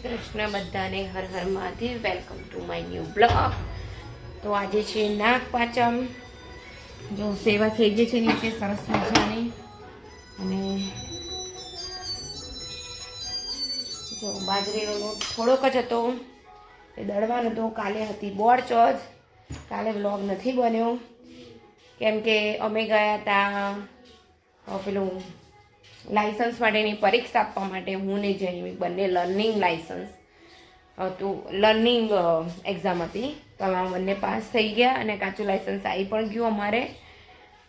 કૃષ્ણ બધાને Har Har Mahadev. Welcome to my new blog. તો આજે છે નાગ પાંચમ. જો સેવા થઈ ગઈ છે નીચે સરસ મજાની. અને જો બાજરીનો લોટ થોડોક જ હતો, એ દળવાનો હતો. કાલે હતી બોળ ચોથ, કાલે બ્લોગ નથી બન્યો કેમ કે અમે ગયા હતા પેલું લાઇસન્સ માટેની પરીક્ષા આપવા માટે. હું ને જઈ બંને લર્નિંગ લાઇસન્સ હતું, લર્નિંગ એક્ઝામ હતી. તો અમે બંને પાસ થઈ ગયા અને કાચું લાઇસન્સ આવી પણ ગયું અમારે.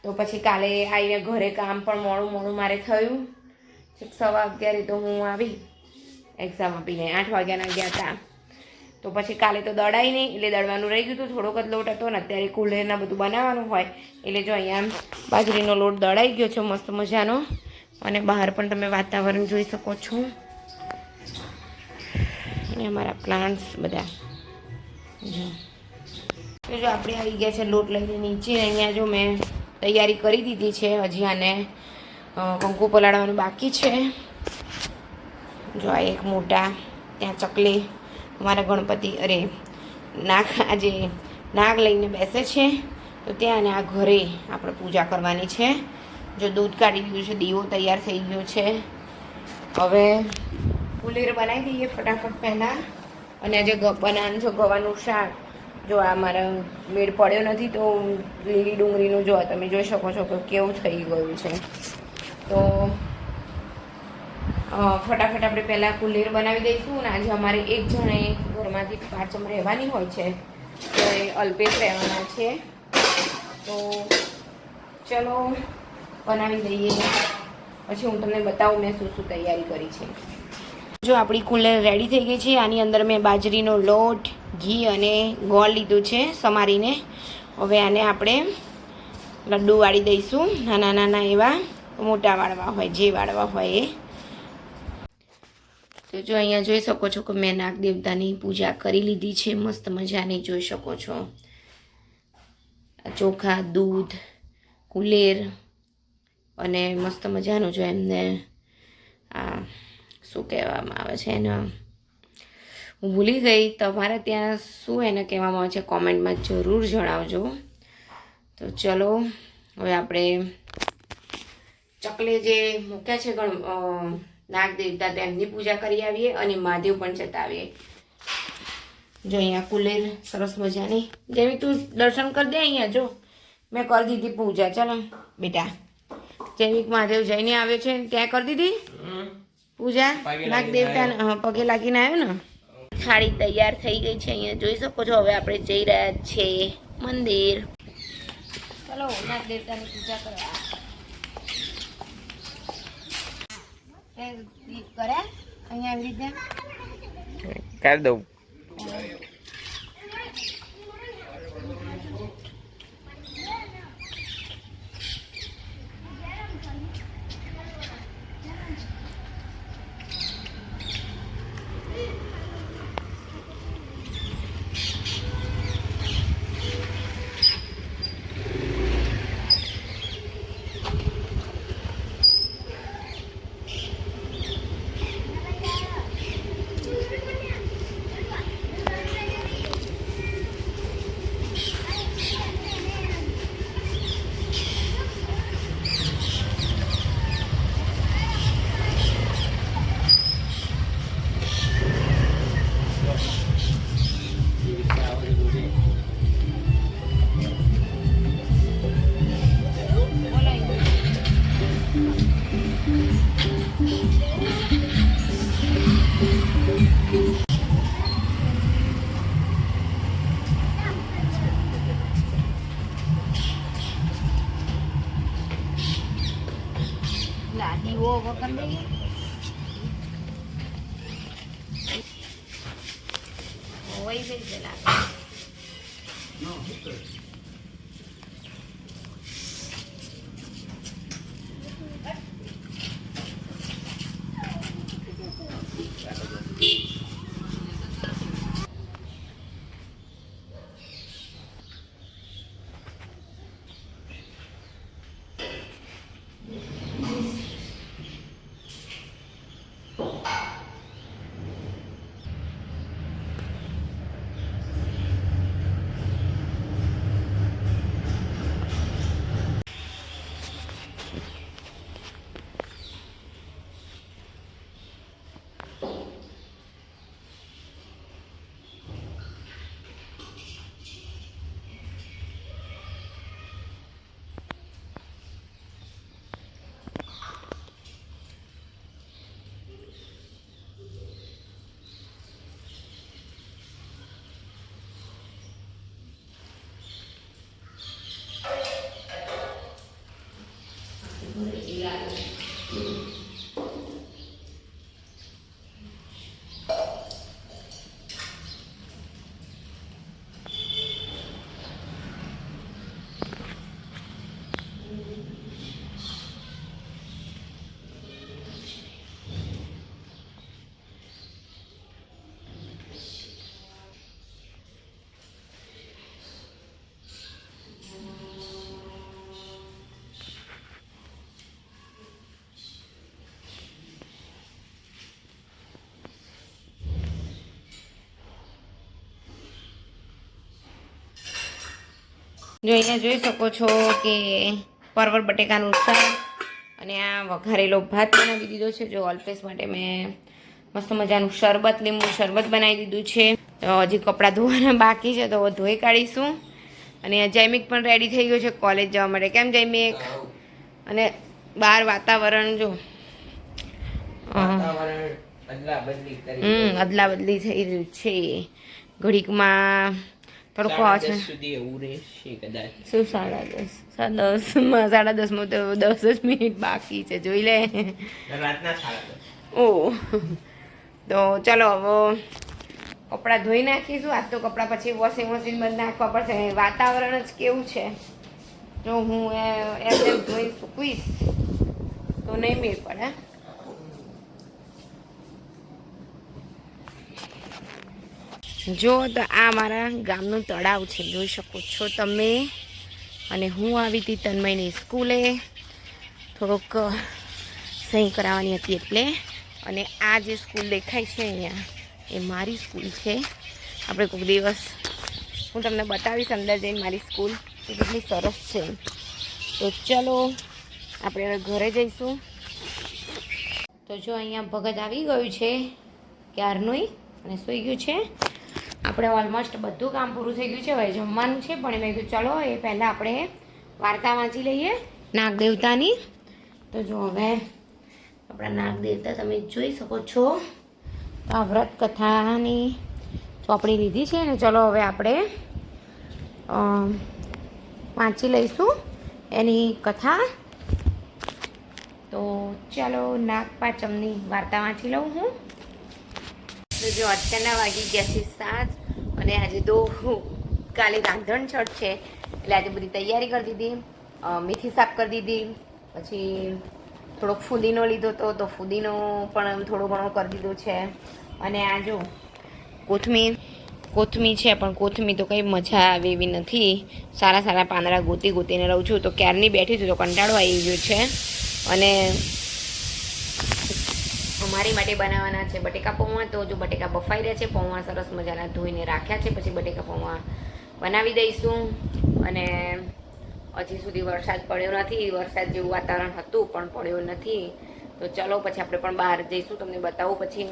તો પછી કાલે આવીને ઘરે કામ પણ મોડું મારે થયું. 11:15 તો હું આવી એક્ઝામ આપીને. 8 વાગ્યાના ગયા હતા. તો પછી કાલે તો દળાઈ નહીં, એટલે દળવાનું રહી ગયું હતું. થોડોક જ લોટ હતો ને અત્યારે કુલેરના બધું બનાવવાનું હોય એટલે જો અહીંયા બાજરીનો લોટ દળાઈ ગયો છે મસ્ત મજાનો. અને બહાર પણ તમે વાતાવરણ જોઈ શકો છો. અને અમારા પ્લાન્ટ્સ બધા જો આપણે આવી ગયા છે લોટ લઈને નીચે. અહીંયા જો મેં તૈયારી કરી દીધી છે. હજી આને કંકુ પલાળવાનું બાકી છે. જો આ એક મોટા ત્યાં ચકલી અમારા ગણપતિ આજે નાગ લઈને બેસે છે. તો ત્યાં અને આ ઘરે આપણે પૂજા કરવાની છે. જો દૂધ કાઢી દીધું છે, દીવો તૈયાર થઈ ગયો છે. હવે કુલેર બનાવી દઈએ ફટાફટ પહેલાં. અને આજે બનાવવાનું છે ગવાનું શાક. જો આ મારા મેળ પડ્યો નથી તો લીલી ડુંગળીનું જો તમે જોઈ શકો છો કે કેવું થઈ ગયું છે. તો ફટાફટ આપણે પહેલાં કુલેર બનાવી દઈશું. અને આજે અમારે એક જણે ઘરમાંથી પાંચમ રહેવાની હોય છે, તો એ અલ્પેશ રહેવાના છે. તો ચલો બનાવી દઈએ, પછી હું તમને બતાવું મેં શું શું તૈયારી કરી છે. જો આપણી કુલેર રેડી થઈ ગઈ છે. આની અંદર મેં બાજરીનો લોટ, ઘી અને ગોળ લીધું છે સમારીને. હવે આને આપણે લડ્ડુ વાળી દઈશું, નાના નાના એવા. મોટા વાળવા હોય, જે વાળવા હોય એ. તો જો અહીંયા જોઈ શકો છો કે મેં નાગ દેવતાની પૂજા કરી લીધી છે મસ્ત મજાની. જોઈ શકો છો ચોખા, દૂધ, કુલેર અને મસ્ત મજાનું જો એમને આ શું કહેવામાં આવે છે એને હું ભૂલી ગઈ. તમારે ત્યાં શું એને કહેવામાં આવે છે કોમેન્ટમાં જરૂર જણાવજો. તો ચલો હવે આપણે ચકલે જે મૂક્યા છે નાગ દેવતા તેમની પૂજા કરી આવીએ અને મહાદેવ પણ જતા આવીએ. જો અહીંયા કુલેર સરસ મજાની. જેવી તું દર્શન કરી દે. અહીંયા જો મેં કરી દીધી પૂજા. ચાલો બેટા. જેવી મહાદેવ જઈને આવ્યો છે ત્યાં કરી દીધી પૂજા. નાગ દેવતા પગે લાગીને આવ્યો ને. થાળી તૈયાર થઈ ગઈ છે અહીંયા જોઈ શકો છો. હવે આપણે જઈ રહ્યા છીએ મંદિર. ચલો નાગ દેવતાની પૂજા કરવા. કરે અહીંયા આવી રીતે કરી દઉં. દીવો વગર દઈએ. હોય છે પેલા જો અહીંયા જોઈ શકો છો કે પરવર બટેકાનું શાક અને આ વઘારેલો ભાત બનાવી દીધો છે. જો અલ્પેશ માટે મેં મસ્ત મજાનું શરબત, લીંબુ શરબત બનાવી દીધું છે. તો હજી કપડાં ધોવાના બાકી છે, તો ધોઈ કાઢીશું. અને જૈમિક પણ રેડી થઈ ગયો છે કોલેજ જવા માટે. કેમ જૈમિક? અને બહાર વાતાવરણ જો અદલા બદલી થઈ રહ્યું છે. ઘડીકમાં તડકો આવે છે. શું 10:30? 10:30 તો 10 જ મિનિટ બાકી છે, જોઈ લે. ઓ તો ચલો હવે કપડાં ધોઈ નાખીશું. આજ તો કપડાં પછી વોશિંગ મશીનમાં જ નાખવા પડશે. વાતાવરણ જ કેવું છે, જો હું એમ ધોઈ સૂકવીશ તો નહીં મેળ પડે. જો તો આ મારા ગામનું તળાવ છે, જોઈ શકો છો તમે. અને હું આવી હતી તન્મયની સ્કૂલે, થોડોક સહી કરાવવાની હતી એટલે. અને આ જે સ્કૂલ દેખાય છે અહીંયા, એ મારી સ્કૂલ છે. આપણે કોઈક દિવસ હું તમને બતાવીશ અંદર જઈને મારી સ્કૂલ એ કેટલી સરસ છે. તો ચલો આપણે હવે ઘરે જઈશું. તો જો અહીંયા ભગત આવી ગયું છે ક્યારનું અને સૂઈ ગયું છે. આપણે ઓલમોસ્ટ બધું કામ પૂરું થઈ ગયું છે. હવે જમવાનું છે, પણ મેં કીધું ચલો એ પહેલાં આપણે વાર્તા વાંચી લઈએ નાગ દેવતાની. તો જો હવે આપણા નાગ દેવતા તમે જોઈ શકો છો. તો આ વ્રત કથાની ચોપડી લીધી છે ને, ચલો હવે આપણે વાંચી લઈશું એની કથા. તો ચાલો નાગપાંચમની વાર્તા વાંચી લઉં હું. તો જો અત્યારના વાગી ગયા છે 7 અને આજે તો કાલે રાંધણ છઠ છે એટલે આજે બધી તૈયારી કરી દીધી. મેથી સાફ કરી દીધી, પછી થોડોક ફુદીનો લીધો હતો તો ફુદીનો પણ થોડો ઘણો કરી દીધો છે. અને આ જો કોથમીર છે, પણ કોથમીર તો કંઈ મજા આવે એવી નથી. સારા પાંદડા ગોતીને રહું છું. તો ક્યારની બેઠી છું તો કંટાળો આવી ગયો છે. અને અમારી માટે બનાવવાના છે બટેકા પૌવા. તો જો બટેકા બફાઈ રહ્યા છે, પૌવા સરસ મજાના ધોઈને રાખ્યા છે. પછી બટેકા પૌવા બનાવી દઈશું. અને હજી સુધી વરસાદ પડ્યો નથી. વરસાદ જેવું વાતાવરણ હતું પણ પડ્યો નથી. તો ચલો પછી આપણે પણ બહાર જઈશું, તમને બતાવું પછી.